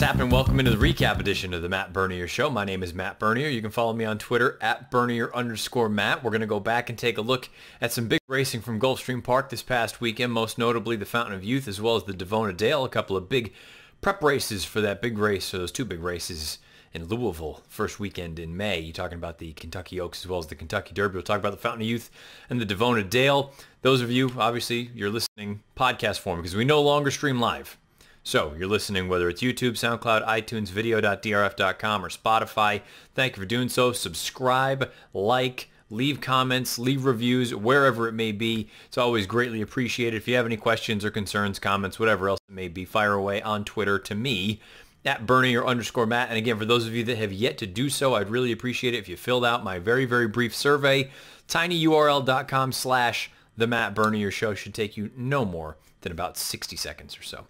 Happening? Welcome into the recap edition of the Matt Bernier Show. My name is Matt Bernier. You can follow me on Twitter at Bernier_Matt. We're going to go back and take a look at some big racing from Gulfstream Park this past weekend, most notably the Fountain of Youth as well as the Davona Dale. A couple of big prep races for that big race, so those two big races in Louisville, first weekend in May. You're talking about the Kentucky Oaks as well as the Kentucky Derby. We'll talk about the Fountain of Youth and the Davona Dale. Those of you, obviously, you're listening podcast form because we no longer stream live. So you're listening whether it's YouTube, SoundCloud, iTunes, video.drf.com, or Spotify. Thank you for doing so. Subscribe, like, leave comments, leave reviews, wherever it may be. It's always greatly appreciated. If you have any questions or concerns, comments, whatever else it may be, fire away on Twitter to me at Bernier_Matt. And again, for those of you that have yet to do so, I'd really appreciate it if you filled out my very, very brief survey. tinyurl.com/The Matt Bernier Show should take you no more than about 60 seconds or so.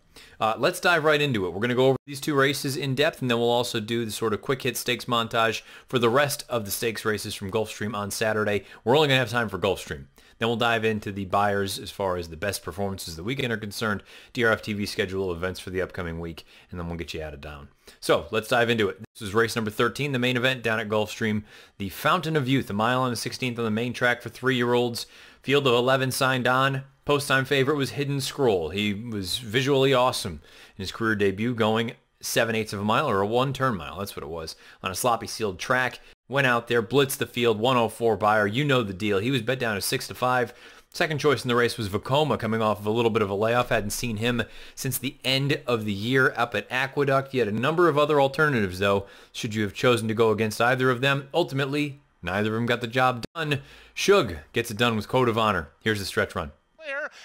Let's dive right into it. We're going to go over these two races in depth, and then we'll also do the sort of quick hit stakes montage for the rest of the stakes races from Gulfstream on Saturday. We're only going to have time for Gulfstream. Then we'll dive into the buyers as far as the best performances of the weekend are concerned, DRFTV schedule of events for the upcoming week, and then we'll get you out of down. So let's dive into it. This is race number 13, the main event down at Gulfstream, the Fountain of Youth, a mile and a 16th on the main track for 3-year-olds. Field of 11 signed on. Post-time favorite was Hidden Scroll. He was visually awesome in his career debut, going 7/8 of a mile, or a one-turn mile, that's what it was, on a sloppy sealed track. Went out there, blitzed the field, 104 buyer. You know the deal. He was bet down to 6-5. Second choice in the race was Vekoma, coming off of a little bit of a layoff. Hadn't seen him since the end of the year up at Aqueduct. You had a number of other alternatives, though, should you have chosen to go against either of them. Ultimately, neither of them got the job done. Shug gets it done with Code of Honor. Here's the stretch run.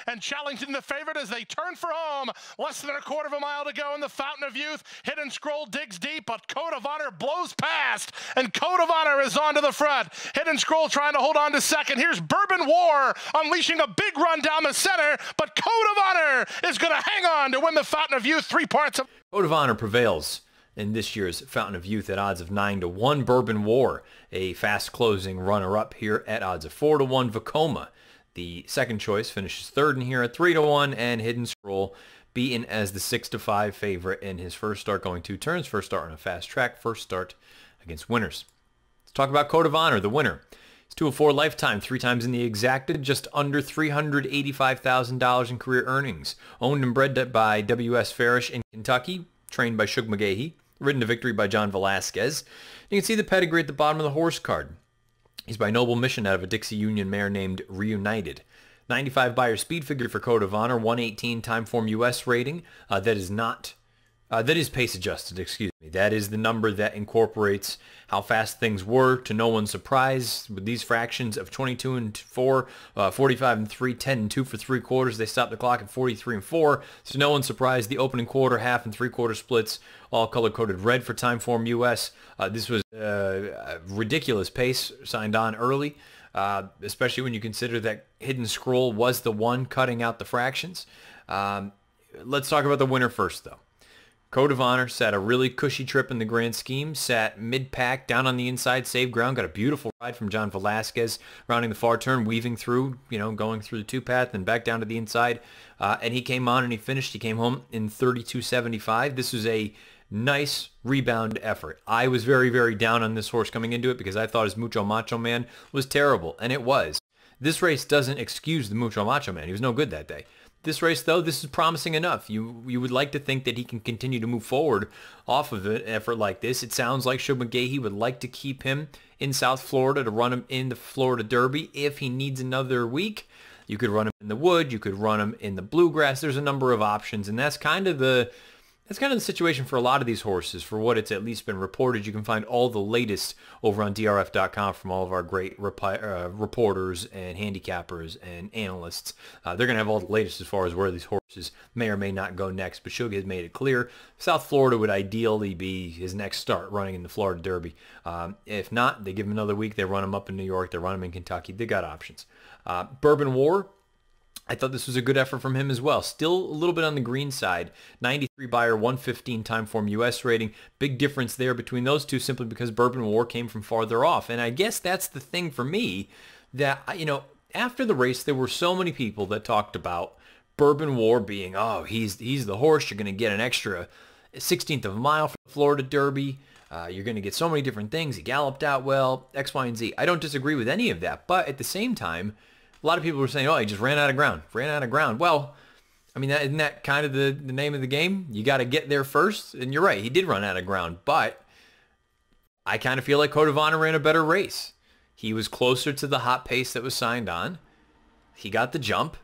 And challenging the favorite as they turn for home. Less than a quarter of a mile to go in the Fountain of Youth. Hidden Scroll digs deep, but Code of Honor blows past, and Code of Honor is on to the front. Hidden Scroll trying to hold on to second. Here's Bourbon War unleashing a big run down the center, but Code of Honor is going to hang on to win the Fountain of Youth. 3 parts of Code of Honor prevails in this year's Fountain of Youth at odds of 9-1. Bourbon War, a fast closing runner-up here at odds of 4-1. Vekoma, the second choice, finishes third in here at 3-1, and Hidden Scroll beaten as the 6-5 favorite in his first start, going 2 turns. First start on a fast track, first start against winners. Let's talk about Code of Honor, the winner. He's 204 lifetime, 3 times in the exacted, just under $385,000 in career earnings. Owned and bred by W.S. Farish in Kentucky, trained by Shug McGahee, ridden to victory by John Velasquez. You can see the pedigree at the bottom of the horse card. He's by Noble Mission out of a Dixie Union mare named Reunited. 95 buyer speed figure for Code of Honor, 118 time form US rating. That is pace adjusted, excuse me. That is the number that incorporates how fast things were, to no one's surprise. With these fractions of 22 and 4, 45 and 3, 10 and 2 for 3 quarters, they stopped the clock at 43 and 4. So no one's surprised. The opening quarter, half and 3/4 splits, all color-coded red for time form US. This was a ridiculous pace signed on early, especially when you consider that Hidden Scroll was the one cutting out the fractions. Let's talk about the winner first, though. Code of Honor sat a really cushy trip in the grand scheme, sat mid-pack, down on the inside, saved ground, got a beautiful ride from John Velasquez, rounding the far turn, weaving through, going through the 2-path and back down to the inside. And he came on and he finished. He came home in 32.75. This was a nice rebound effort. I was very, very down on this horse coming into it because I thought his Mucho Macho Man was terrible, and it was. This race doesn't excuse the Mucho Macho Man. He was no good that day. This race, though, this is promising enough. You would like to think that he can continue to move forward off of an effort like this. It sounds like Shug McGahee would like to keep him in South Florida to run him in the Florida Derby if he needs another week. You could run him in the Wood. You could run him in the Bluegrass. There's a number of options, and that's kind of the situation for a lot of these horses. For what it's at least been reported, you can find all the latest over on DRF.com from all of our great reporters and handicappers and analysts. They're going to have all the latest as far as where these horses may or may not go next. But Shug has made it clear South Florida would ideally be his next start running in the Florida Derby. If not, they give him another week. They run him up in New York. They run him in Kentucky. They got options. Bourbon War, I thought this was a good effort from him as well. Still a little bit on the green side. 93 buyer, 115 time form US rating. Big difference there between those two simply because Bourbon War came from farther off. And I guess that's the thing for me that, after the race, there were so many people that talked about Bourbon War being, oh, he's the horse. You're going to get an extra 16th of a mile for the Florida Derby. You're going to get so many different things. He galloped out well, X, Y, and Z. I don't disagree with any of that. But at the same time, a lot of people were saying, oh, he just ran out of ground. Well, I mean, isn't that kind of the name of the game? You got to get there first. And you're right, he did run out of ground. But I kind of feel like Code of Honor ran a better race. He was closer to the hot pace that was signed on. He got the jump,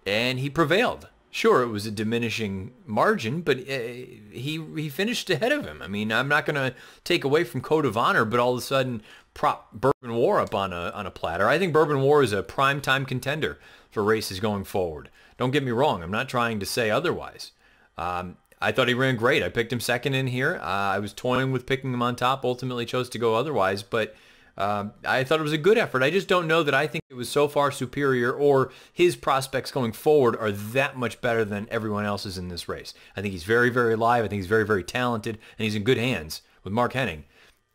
and he prevailed. Sure, it was a diminishing margin, but he finished ahead of him. I mean, I'm not going to take away from Code of Honor, but all of a sudden prop Bourbon War up on a platter. I think Bourbon War is a prime-time contender for races going forward. Don't get me wrong. I'm not trying to say otherwise. I thought he ran great. I picked him second in here. I was toying with picking him on top. Ultimately chose to go otherwise, but I thought it was a good effort. I just don't know that I think it was so far superior or his prospects going forward are that much better than everyone else's in this race. I think he's very, very live. I think he's very, very talented, and he's in good hands with Mark Henning.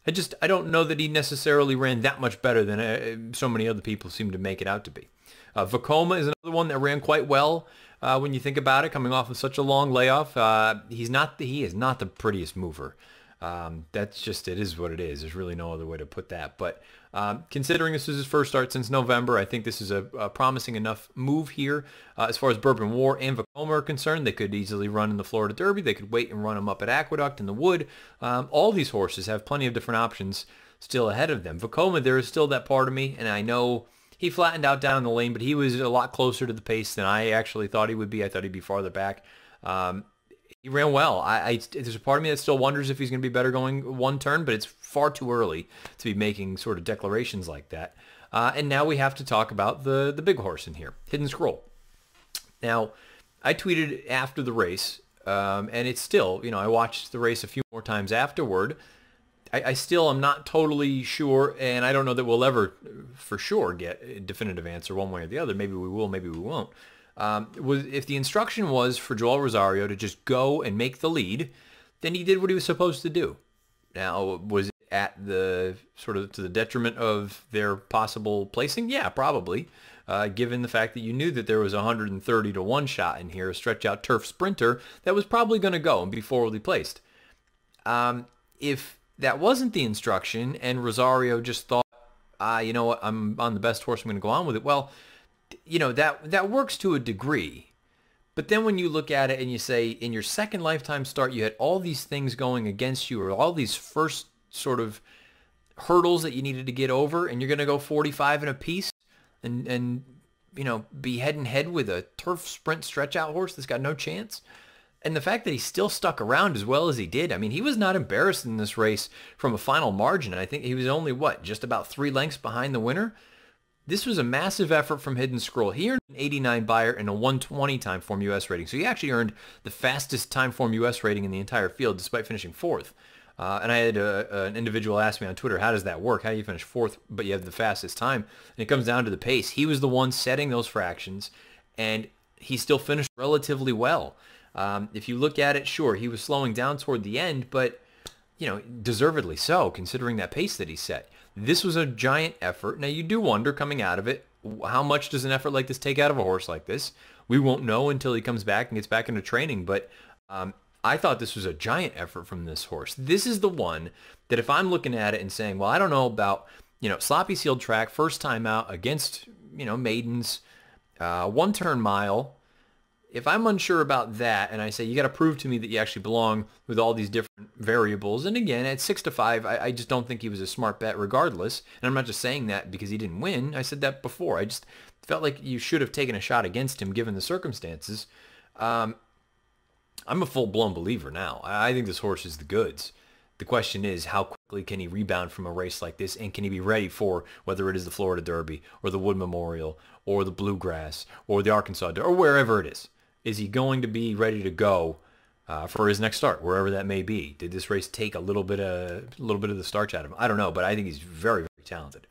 I don't know that he necessarily ran that much better than so many other people seem to make it out to be. Vekoma is another one that ran quite well when you think about it, coming off of such a long layoff. He is not the prettiest mover. That's just, it is what it is. There's really no other way to put that. But considering this is his first start since November, I think this is a promising enough move here. As far as Bourbon War and Vekoma are concerned, they could easily run in the Florida Derby. They could wait and run them up at Aqueduct in the Wood. All these horses have plenty of different options still ahead of them. Vekoma, there is still that part of me, and I know he flattened out down the lane, but he was a lot closer to the pace than I actually thought he would be. I thought he'd be farther back. He ran well. There's a part of me that still wonders if he's going to be better going one turn, but it's far too early to be making sort of declarations like that. And now we have to talk about the big horse in here, Hidden Scroll. Now, I tweeted after the race, and it's still, I watched the race a few more times afterward. I still am not totally sure, and I don't know that we'll ever for sure get a definitive answer one way or the other. Maybe we will, maybe we won't. If the instruction was for Joel Rosario to just go and make the lead, then he did what he was supposed to do. Now, was it at the sort of to the detriment of their possible placing? Yeah, probably. Given the fact that you knew that there was a 130 to 1 shot in here, a stretch out turf sprinter that was probably going to go and be forwardly placed. If that wasn't the instruction and Rosario just thought, you know what, I'm on the best horse, I'm going to go on with it. Well, that works to a degree. But then when you look at it and you say, in your second lifetime start, you had all these things going against you, or all these first sort of hurdles that you needed to get over, and you're going to go 45 in a piece and be head and head with a turf sprint stretch out horse that's got no chance. And the fact that he still stuck around as well as he did, I mean, he was not embarrassed in this race from a final margin. And I think he was only, just about 3 lengths behind the winner? This was a massive effort from Hidden Scroll. He earned an 89 Beyer and a 120 Timeform US rating. So he actually earned the fastest Timeform US rating in the entire field, despite finishing 4th. And I had an individual ask me on Twitter, how does that work? How do you finish 4th, but you have the fastest time? And it comes down to the pace. He was the one setting those fractions, and he still finished relatively well. If you look at it, sure, he was slowing down toward the end, but, deservedly so, considering that pace that he set. This was a giant effort. Now, you do wonder, coming out of it, how much does an effort like this take out of a horse like this? We won't know until he comes back and gets back into training, but I thought this was a giant effort from this horse. This is the one that if I'm looking at it and saying, well, I don't know about, sloppy sealed track, first time out against, maidens, 1-turn mile. If I'm unsure about that, and I say you got to prove to me that you actually belong with all these different variables, and again, at 6-5, I just don't think he was a smart bet regardless. And I'm not just saying that because he didn't win. I said that before. I just felt like you should have taken a shot against him given the circumstances. I'm a full-blown believer now. I think this horse is the goods. The question is, how quickly can he rebound from a race like this, and can he be ready for whether it is the Florida Derby or the Wood Memorial or the Bluegrass or the Arkansas Derby or wherever it is? Is he going to be ready to go for his next start, wherever that may be? Did this race take a little bit of the starch out of him? I don't know, but I think he's very, very talented.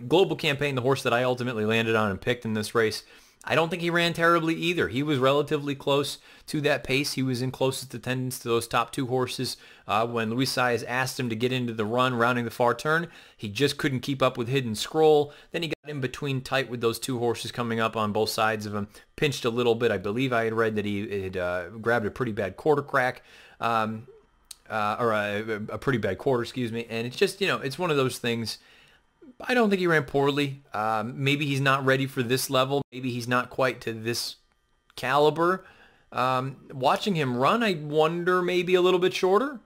Global Campaign, the horse that I ultimately landed on and picked in this race, I don't think he ran terribly either. He was relatively close to that pace. He was in closest attendance to those top 2 horses. When Luis Saez asked him to get into the run, rounding the far turn, he just couldn't keep up with Hidden Scroll. Then he got in between tight with those 2 horses coming up on both sides of him. Pinched a little bit. I believe I had read that he had grabbed a pretty bad quarter crack. or a pretty bad quarter, excuse me. And it's just, it's one of those things. I don't think he ran poorly. Maybe he's not ready for this level. Maybe he's not quite to this caliber. Watching him run, I wonder maybe a little bit shorter.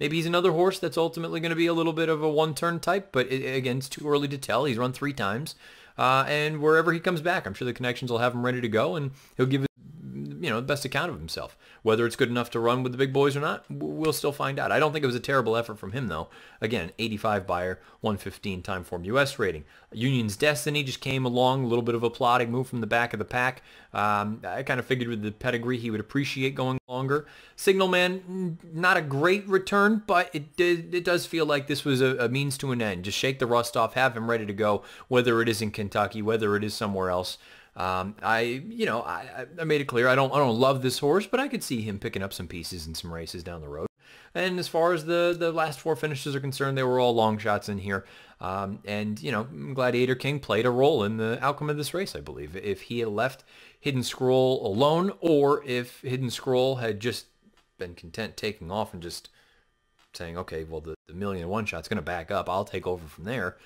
Maybe he's another horse that's ultimately going to be a little bit of a one-turn type. But again, it's too early to tell. He's run 3 times. And wherever he comes back, I'm sure the connections will have him ready to go. And he'll give the best account of himself. Whether it's good enough to run with the big boys or not, we'll still find out. I don't think it was a terrible effort from him, though. Again, 85 buyer, 115 time form U.S. rating. Union's Destiny just came along, a little bit of a plodding move from the back of the pack. I kind of figured with the pedigree he would appreciate going longer. Signal Man, not a great return, but it does feel like this was a means to an end. Just shake the rust off, have him ready to go, whether it is in Kentucky, whether it is somewhere else. I made it clear I don't love this horse, but I could see him picking up some pieces in some races down the road. And as far as the last 4 finishes are concerned, they were all long shots in here. And Gladiator King played a role in the outcome of this race, I believe. If he had left Hidden Scroll alone, or if Hidden Scroll had just been content taking off and just saying, okay, well, the million one shot's going to back up, I'll take over from there.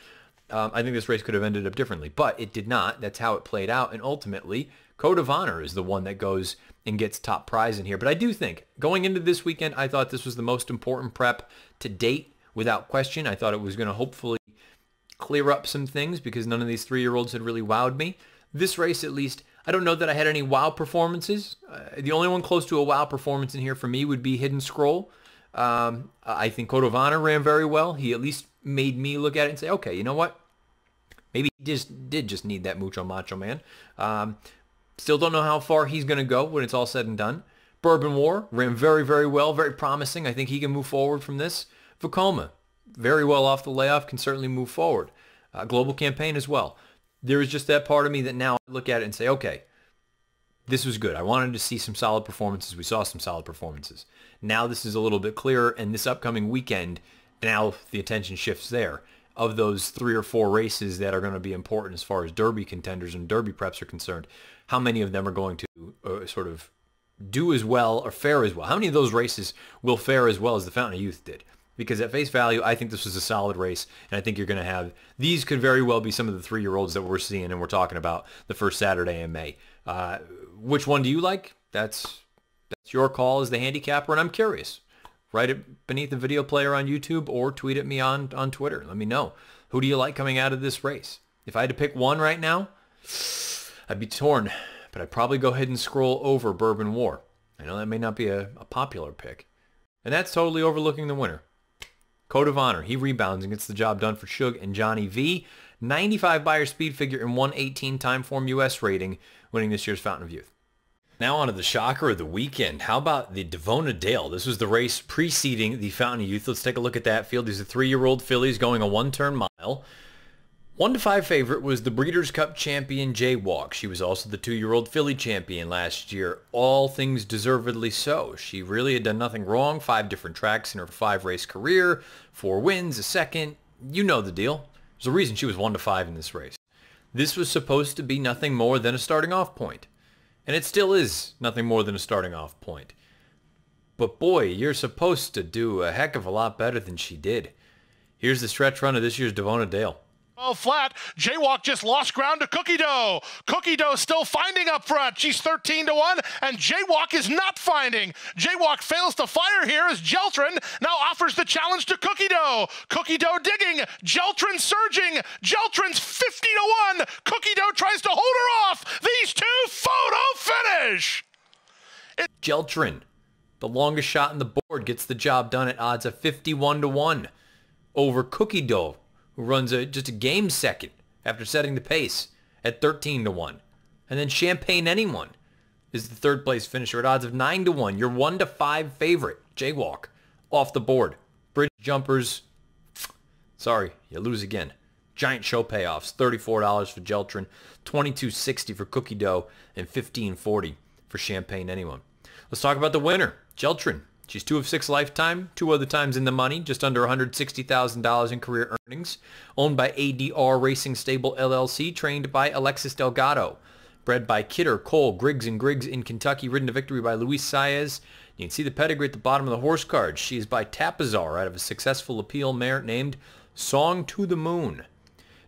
I think this race could have ended up differently, but it did not. That's how it played out, and ultimately, Code of Honor is the one that goes and gets top prize in here. But I do think, going into this weekend, I thought this was the most important prep to date, without question. I thought it was going to hopefully clear up some things, because none of these 3-year-olds had really wowed me. This race, at least, I don't know that I had any wow performances. The only one close to a wow performance in here for me would be Hidden Scroll. I think Code of Honor ran very well. He at least made me look at it and say, okay, you know what? Maybe he did just need that Mucho Macho Man. Still don't know how far he's going to go when it's all said and done. Bourbon War ran very, very well, very promising. I think he can move forward from this. Vekoma, very well off the layoff, can certainly move forward. Global Campaign as well. There is just that part of me that now I look at it and say, okay, this was good. I wanted to see some solid performances. We saw some solid performances. Now this is a little bit clearer, and this upcoming weekend, now the attention shifts there. Of those 3 or 4 races that are going to be important as far as Derby contenders and Derby preps are concerned, how many of them are going to sort of do as well or fare as well? How many of those races will fare as well as the Fountain of Youth did? Because at face value, I think this was a solid race, and I think you're going to have, these could very well be some of the 3-year-olds that we're seeing and we're talking about the first Saturday in May. Which one do you like? That's your call as the handicapper, and I'm curious. Write it beneath the video player on YouTube or tweet at me on Twitter. Let me know. Who do you like coming out of this race? If I had to pick one right now, I'd be torn, but I'd probably go ahead and scroll over Bourbon War. I know that may not be a popular pick. And that's totally overlooking the winner. Code of Honor. He rebounds and gets the job done for Shug and Johnny V. 95 buyer speed figure and 118 time form U.S. rating, winning this year's Fountain of Youth. Now on to the shocker of the weekend. How about the Davona Dale? This was the race preceding the Fountain of Youth. Let's take a look at that field. These are 3-year-old fillies going a 1-turn mile. 1-5 favorite was the Breeders' Cup champion Jaywalk. She was also the 2-year-old filly champion last year. All things deservedly so. She really had done nothing wrong. 5 different tracks in her 5-race career. 4 wins, a second. You know the deal. There's a reason she was 1-5 in this race. This was supposed to be nothing more than a starting off point. And it still is nothing more than a starting off point. But boy, you're supposed to do a heck of a lot better than she did. Here's the stretch run of this year's Davona Dale. Oh, flat. Jaywalk just lost ground to Cookie Dough. Cookie Dough still finding up front. She's 13-1, and Jaywalk is not finding. Jaywalk fails to fire here as Jeltrin now offers the challenge to Cookie Dough. Cookie Dough digging. Jeltrin surging. Jeltrin's 50-1. Cookie Dough tries to hold her off. These two photo finish. Jeltrin, the longest shot on the board, gets the job done at odds of 51-1 over Cookie Dough, who runs just a game second after setting the pace at 13-1. And then Champagne Anyone is the 3rd place finisher at odds of 9-1. Your 1-5 favorite, Jaywalk, off the board. Bridge jumpers, sorry, you lose again. Giant show payoffs, $34 for Jeltrin, $22.60 for Cookie Dough, and $15.40 for Champagne Anyone. Let's talk about the winner, Jeltrin. She's 2 of 6 lifetime, 2 other times in the money, just under $160,000 in career earnings. Owned by ADR Racing Stable LLC, trained by Alexis Delgado. bred by Kidder, Cole, Griggs, and Griggs in Kentucky, ridden to victory by Luis Saez. You can see the pedigree at the bottom of the horse card. She is by Tapazar out of a successful appeal mare named Song to the Moon.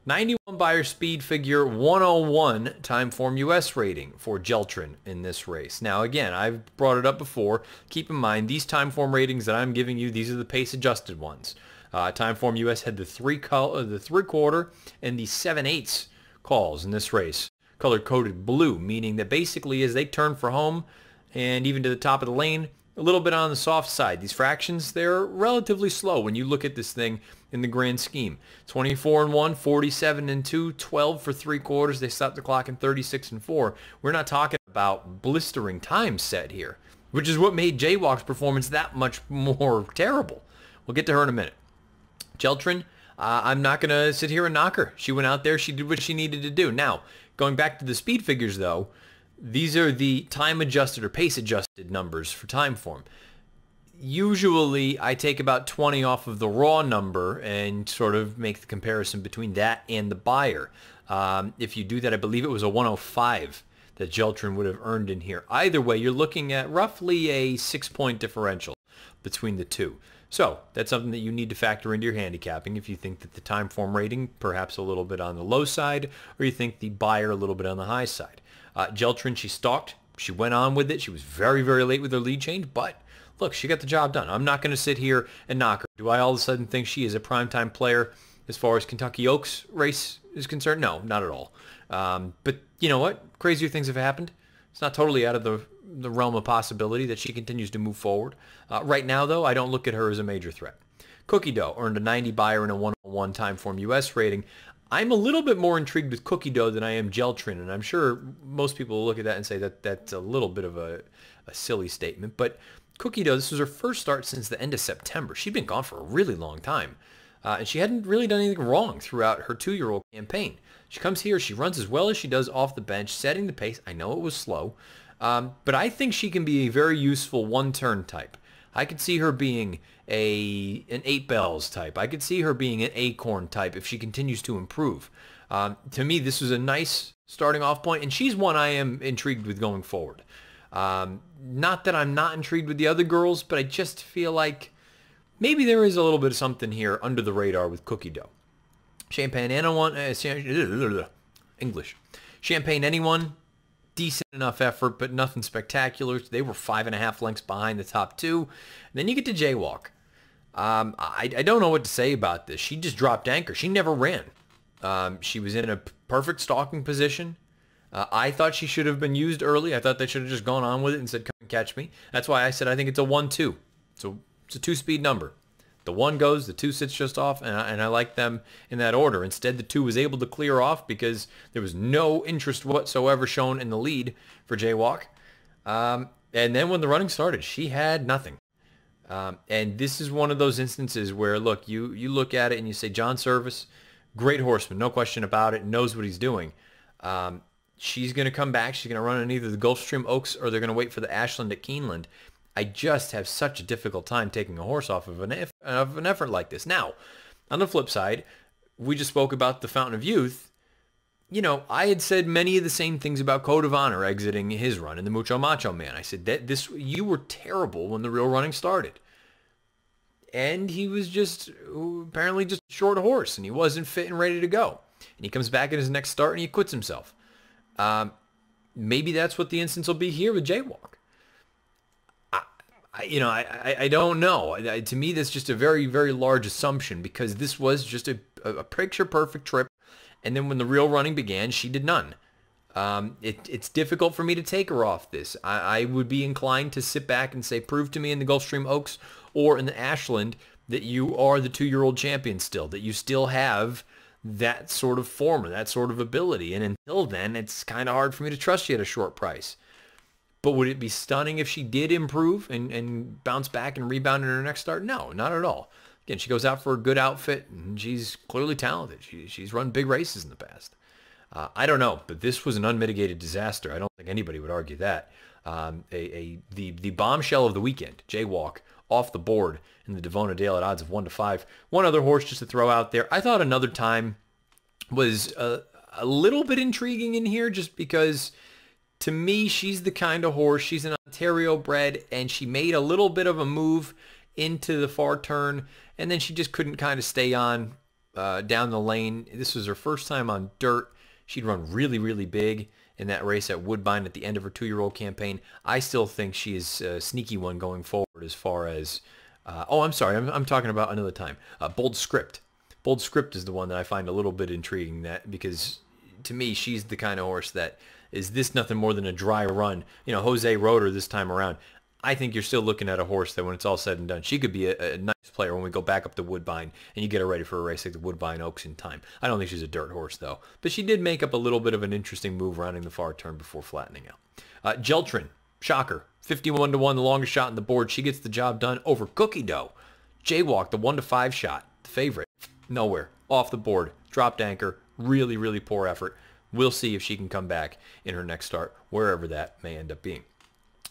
91 Beyer speed figure, 101 time form US rating for Jeltrin in this race. Now again, I've brought it up before. Keep in mind, these time form ratings that I'm giving you, these are the pace adjusted ones. Time form US had the 3/4 and the 7/8 calls in this race. Color coded blue, meaning that basically as they turn for home and even to the top of the lane, a little bit on the soft side. These fractions, they're relatively slow when you look at this thing in the grand scheme. 24-1, 47-2, 12 for 3/4. They stopped the clock in 36-4. We're not talking about blistering time set here, which is what made Jaywalk's performance that much more terrible. We'll get to her in a minute. Jeltrin, I'm not going to sit here and knock her. She went out there. She did what she needed to do. Now, going back to the speed figures, though, these are the time-adjusted or pace-adjusted numbers for time form. Usually, I take about 20 off of the raw number and sort of make the comparison between that and the Beyer. If you do that, I believe it was a 105 that Jeltrin would have earned in here. Either way, you're looking at roughly a 6-point differential between the two. So that's something that you need to factor into your handicapping if you think that the time form rating perhaps a little bit on the low side, or you think the Beyer a little bit on the high side. Jeltrin, she stalked. She went on with it. She was very, very late with her lead change, but look, she got the job done. I'm not going to sit here and knock her. Do I all of a sudden think she is a primetime player as far as Kentucky Oaks race is concerned? No, not at all. But you know what? Crazier things have happened. It's not totally out of the realm of possibility that she continues to move forward. Right now, though, I don't look at her as a major threat. Cookie Dough earned a 90 Beyer and a 101 time form US rating. I'm a little bit more intrigued with Cookie Dough than I am Jeltrin, and I'm sure most people will look at that and say that that's a little bit of a silly statement. But Cookie Dough, this was her first start since the end of September. She'd been gone for a really long time, and she hadn't really done anything wrong throughout her 2-year-old campaign. She comes here, she runs as well as she does off the bench, setting the pace. I know it was slow, but I think she can be a very useful one-turn type. I could see her being an 8 Bells type. I could see her being an Acorn type if she continues to improve. To me, this was a nice starting off point, and she's one I am intrigued with going forward. Not that I'm not intrigued with the other girls, but I just feel like maybe there is a little bit of something here under the radar with Cookie Dough. Champagne Anyone, English. Champagne Anyone, decent enough effort, but nothing spectacular. They were 5.5 lengths behind the top two. And then you get to Jaywalk. I don't know what to say about this. She just dropped anchor. She never ran. She was in a perfect stalking position. I thought she should have been used early. I thought they should have just gone on with it and said, come and catch me. That's why I said I think it's a 1-2. So it's a 2-speed number. The 1 goes, the 2 sits just off, and I like them in that order. Instead, the 2 was able to clear off because there was no interest whatsoever shown in the lead for Jaywalk. And then when the running started, she had nothing. And this is one of those instances where, look, you look at it and you say, John Service, great horseman, no question about it, knows what he's doing. She's going to come back. She's going to run in either the Gulfstream Oaks or they're going to wait for the Ashland at Keeneland. I just have such a difficult time taking a horse off of an effort like this. Now, on the flip side, we just spoke about the Fountain of Youth. You know, I had said many of the same things about Code of Honor exiting his run in the Mucho Macho Man. I said that you were terrible when the real running started. And he was just apparently just a short horse, and he wasn't fit and ready to go. And he comes back in his next start and he quits himself. Maybe that's what the instance will be here with Jaywalk. I don't know. To me, that's just a very, very large assumption because this was just a picture-perfect trip. And then when the real running began, she did none. It's difficult for me to take her off this. I would be inclined to sit back and say, prove to me in the Gulfstream Oaks or in the Ashland that you are the 2-year-old champion still, that you still have that sort of form or that sort of ability. And until then, it's kind of hard for me to trust you at a short price. But would it be stunning if she did improve and bounce back and rebound in her next start? No, not at all. Again, she goes out for a good outfit, and she's clearly talented. She's run big races in the past. I don't know, but this was an unmitigated disaster. I don't think anybody would argue that. The bombshell of the weekend, Jaywalk, off the board in the Davona Dale at odds of 1-5. One other horse just to throw out there. I thought Another Time was a little bit intriguing in here just because To me, she's the kind of horse, she's an Ontario bred, and she made a little bit of a move into the far turn, and then she just couldn't kind of stay on down the lane. This was her first time on dirt. She'd run really, really big in that race at Woodbine at the end of her 2-year-old campaign. I still think she is a sneaky one going forward as far as... oh, I'm sorry. I'm talking about another time. Bold Script. Bold Script is the one that I find a little bit intriguing, that because to me, she's the kind of horse that is this nothing more than a dry run. You know, Jose rode her this time around. I think you're still looking at a horse that when it's all said and done, she could be a nice player when we go back up to Woodbine and you get her ready for a race like the Woodbine Oaks in time. I don't think she's a dirt horse, though. But she did make up a little bit of an interesting move rounding the far turn before flattening out. Geltrin, shocker. 51-1, the longest shot on the board. She gets the job done over Cookie Dough. Jaywalk, the 1-5 shot, the favorite. Nowhere. Off the board. Dropped anchor. Really, really poor effort. We'll see if she can come back in her next start, wherever that may end up being.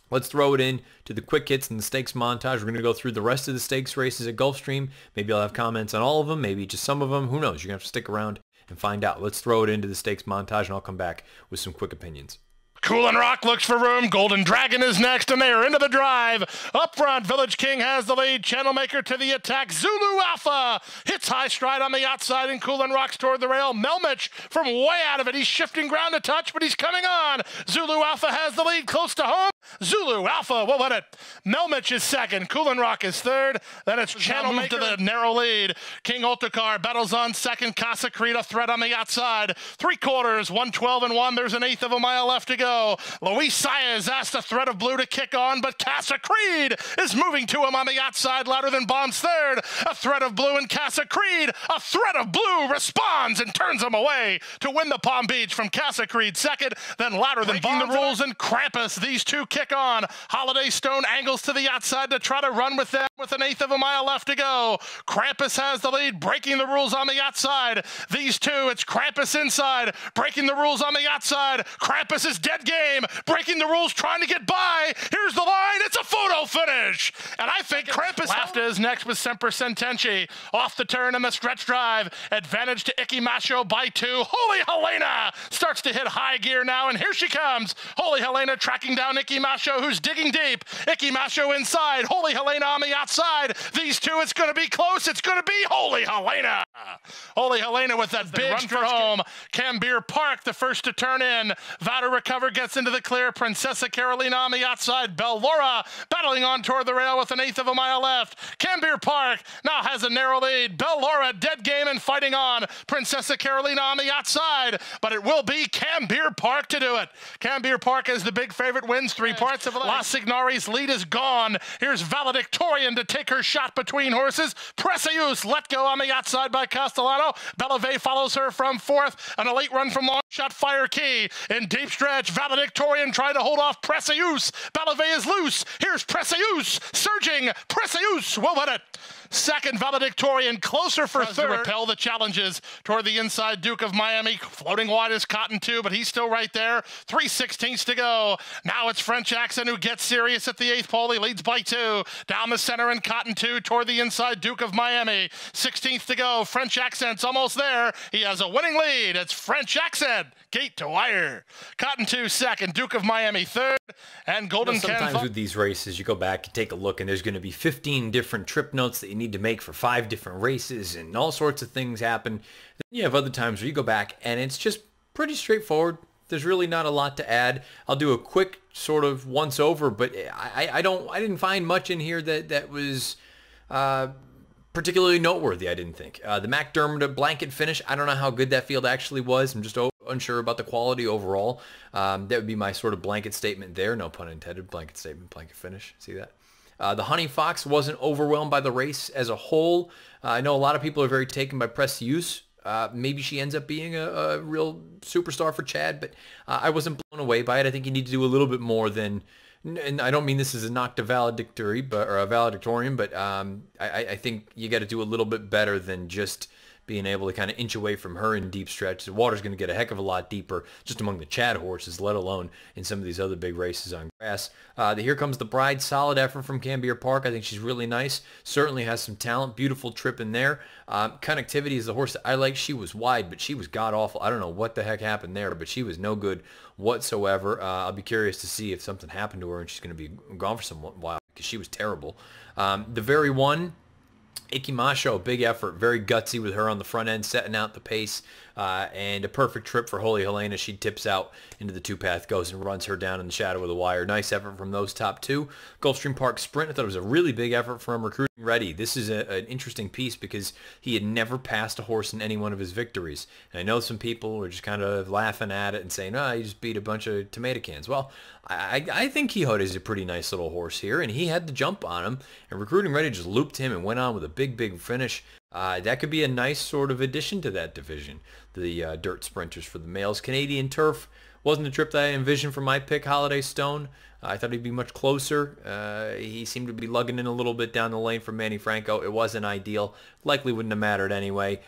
Let's throw it in to the quick hits and the stakes montage. We're going to go through the rest of the stakes races at Gulfstream. Maybe I'll have comments on all of them, maybe just some of them. Who knows? You're going to have to stick around and find out. Let's throw it into the stakes montage, and I'll come back with some quick opinions. Coolin' Rock looks for room. Golden Dragon is next, and they are into the drive. Up front, Village King has the lead. Channelmaker to the attack. Zulu Alpha hits high stride on the outside, and Coolin' Rock's toward the rail. Melmich from way out of it. He's shifting ground a touch, but he's coming on. Zulu Alpha has the lead close to home. Zulu Alpha will win it. Melmich is second. Coolin' Rock is third. Then it's Channelmaker to the narrow lead. King Ulticar battles on second. Casa Creed a threat on the outside. 3/4, 112-1. There's an eighth of a mile left to go. Luis Saez asked a thread of blue to kick on, but Casa Creed is moving to him on the outside, louder than Bond's third. A thread of blue and Casa Creed. A thread of blue responds and turns him away to win the Palm Beach from Casa Creed second. Then louder than Bond the rules and Krampus. These two kick on. Holiday Stone angles to the outside to try to run with them with an eighth of a mile left to go. Krampus has the lead, breaking the rules on the outside. These two, it's Krampus inside, breaking the rules on the outside. Krampus is dead game, breaking the rules, trying to get by. Here's the line. It's a photo finish. And I think Krampus left is next with Semper Sentenci. Off the turn in the stretch drive. Advantage to Icky Macho by 2. Holy Helena starts to hit high gear now, and here she comes. Holy Helena tracking down Icky Macho, who's digging deep. Icky Macho inside. Holy Helena on the outside. These two, it's going to be close. It's going to be Holy Helena. Holy Helena with that big run for home. Cambier Park, the first to turn in. Vada Recover gets into the clear. Princessa Carolina on the outside. Bell Laura battling on toward the rail with an eighth of a mile left. Cambier Park now has a narrow lead. Bell Laura dead game and fighting on. Princessa Carolina on the outside, but it will be Cambier Park to do it. Cambier Park as the big favorite wins 3 parts of the La Signori's lead is gone. Here's Valedictorian to take her shot between horses. Precious let go on the outside by Castellano. Bellevay follows her from fourth. An elite run from long shot Fire Key. In deep stretch, Valedictorian trying to hold off Precious. Bellevay is loose. Here's Precious surging. Precious will win it. Second, Valedictorian closer for third. Repel the challenges toward the inside. Duke of Miami floating wide as Cotton 2, but he's still right there. 3/16 to go. Now it's French Accent who gets serious at the eighth pole. He leads by 2. Down the center in Cotton 2 toward the inside. Duke of Miami. 16th to go. French Accent's almost there. He has a winning lead. It's French Accent. Gate to wire. Cotton 2 second. Duke of Miami third. And Golden Ken. Sometimes with these races, you go back and take a look, and there's going to be 15 different trip notes that you need to make for 5 different races, and all sorts of things happen. Then you have other times where you go back and it's just pretty straightforward. There's really not a lot to add. I'll do a quick sort of once over, but I didn't find much in here that was particularly noteworthy, I didn't think. The McDermott blanket finish, I don't know how good that field actually was. I'm just unsure about the quality overall. That would be my sort of blanket statement there. No pun intended. Blanket statement, blanket finish. See that? The Honey Fox wasn't overwhelmed by the race as a whole. I know a lot of people are very taken by Precious. Maybe she ends up being a real superstar for Chad, but I wasn't blown away by it. I think you need to do a little bit more than, and I don't mean this as a knock to valedictory, or a valedictorian, but I think you got to do a little bit better than just being able to kind of inch away from her in deep stretch. The water's going to get a heck of a lot deeper just among the Chad horses, let alone in some of these other big races on grass. Here Comes the Bride, solid effort from Cambier Park. I think she's really nice. Certainly has some talent. Beautiful trip in there. Connectivity is the horse that I like. She was wide, but she was god-awful. I don't know what the heck happened there, but she was no good whatsoever. I'll be curious to see if something happened to her and she's going to be gone for some while because she was terrible. The very one, Ikimasho, big effort, very gutsy with her on the front end, setting out the pace, and a perfect trip for Holy Helena. She tips out into the two-path, goes and runs her down in the shadow of the wire. Nice effort from those top two. Gulfstream Park Sprint, I thought it was a really big effort from Recruiting Ready. This is an interesting piece because he had never passed a horse in any one of his victories. And I know some people were just kind of laughing at it and saying, oh, he just beat a bunch of tomato cans. Well, I think Quixote is a pretty nice little horse here, and he had the jump on him, and Recruiting Ready just looped him and went on with a big finish. That could be a nice sort of addition to that division, the dirt sprinters for the males. Canadian Turf wasn't the trip that I envisioned for my pick, Holiday Stone. I thought he'd be much closer. He seemed to be lugging in a little bit down the lane from Manny Franco. It wasn't ideal. Likely wouldn't have mattered anyway.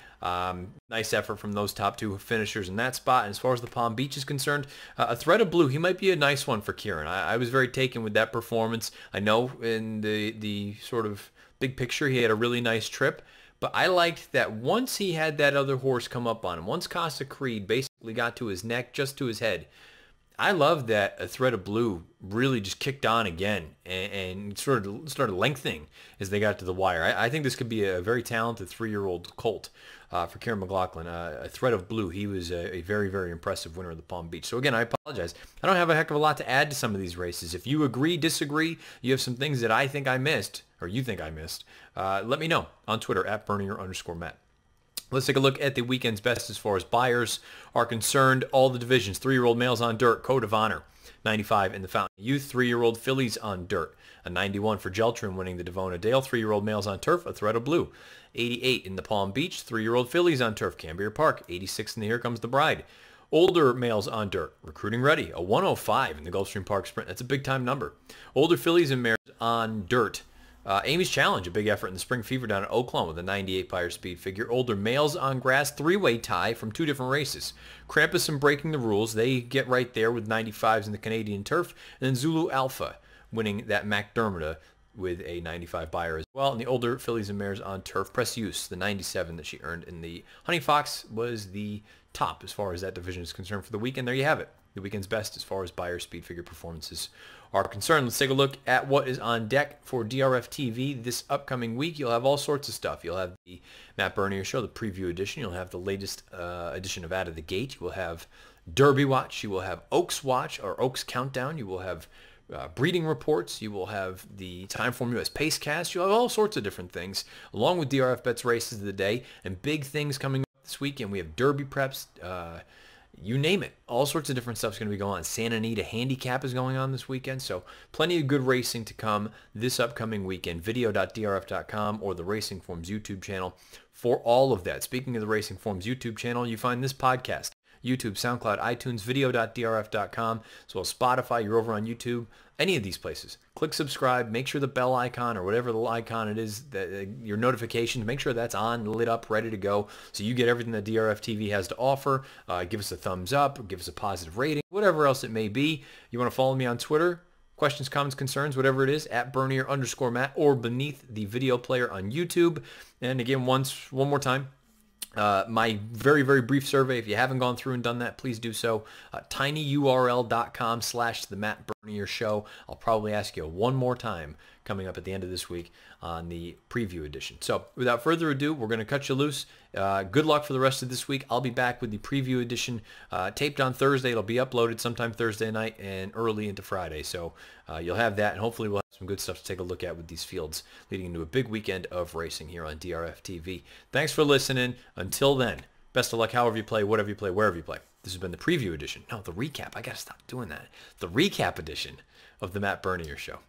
Nice effort from those top two finishers in that spot. And as far as the Palm Beach is concerned, A Thread of Blue, he might be a nice one for Kieran. I was very taken with that performance. I know in the sort of big picture he had a really nice trip. But I liked that once he had that other horse come up on him, once Casa Creed basically got to his neck, just to his head, I love that A Thread of Blue really just kicked on again and sort of started lengthening as they got to the wire. I think this could be a very talented 3-year-old colt for Kieran McLaughlin. A Thread of Blue, he was a very impressive winner of the Palm Beach. So again, I apologize. I don't have a heck of a lot to add to some of these races. If you agree, disagree, you have some things that I think I missed, or you think I missed, let me know on Twitter at Bernier_Matt. Let's take a look at the weekend's best as far as buyers are concerned. All the divisions, 3-year-old males on dirt, Code of Honor, 95 in the Fountain Youth, 3-year-old fillies on dirt, a 91 for Geltrin winning the Davona Dale, 3-year-old males on turf, A Thread of Blue, 88 in the Palm Beach, 3-year-old fillies on turf, Cambier Park, 86 in the Here Comes the Bride. Older males on dirt, Recruiting Ready, a 105 in the Gulfstream Park Sprint. That's a big-time number. Older fillies and mares on dirt, Amy's Challenge, a big effort in the Spring Fever down at Oaklawn with a 98 buyer speed figure. Older males on grass, 3-way tie from 2 different races. Krampus and Breaking the Rules, they get right there with 95s in the Canadian Turf. And then Zulu Alpha winning that McDermott with a 95 buyer as well. And the older fillies and mares on turf, Press Use, the 97 that she earned in the Honey Fox, was the top as far as that division is concerned for the weekend. There you have it. The weekend's best as far as buyer speed figure performances are concerned. Let's take a look at what is on deck for DRFTV this upcoming week. You'll have all sorts of stuff. You'll have the Matt Bernier Show, the preview edition. You'll have the latest edition of Out of the Gate. You will have Derby Watch. You will have Oaks Watch or Oaks Countdown. You will have breeding reports. You will have the Timeform US Pacecast. You'll have all sorts of different things, along with DRF Bets races of the day and big things coming up this weekend. We have Derby preps. You name it. All sorts of different stuff is going to be going on. Santa Anita Handicap is going on this weekend. So plenty of good racing to come this upcoming weekend. Video.drf.com or the Racing Forms YouTube channel for all of that. Speaking of the Racing Forms YouTube channel, you find this podcast. YouTube, SoundCloud, iTunes, video.drf.com, as well as Spotify. You're over on YouTube, any of these places. Click subscribe, make sure the bell icon or whatever the icon it is, that your notifications, make sure that's on, lit up, ready to go, so you get everything that DRFTV has to offer. Give us a thumbs up, give us a positive rating, whatever else it may be. You want to follow me on Twitter? Questions, comments, concerns, whatever it is, at Bernier_Matt or beneath the video player on YouTube. And again, one more time, my very brief survey, if you haven't gone through and done that, please do so. tinyurl.com/the Matt Bernier Show. I'll probably ask you one more time coming up at the end of this week on the preview edition. So without further ado, we're going to cut you loose. Good luck for the rest of this week. I'll be back with the preview edition taped on Thursday. It'll be uploaded sometime Thursday night and early into Friday. So you'll have that, and hopefully we'll have some good stuff to take a look at with these fields leading into a big weekend of racing here on DRF TV. Thanks for listening. Until then, best of luck however you play, whatever you play, wherever you play. This has been the preview edition. No, the recap. I got to stop doing that. The recap edition of the Matt Bernier Show.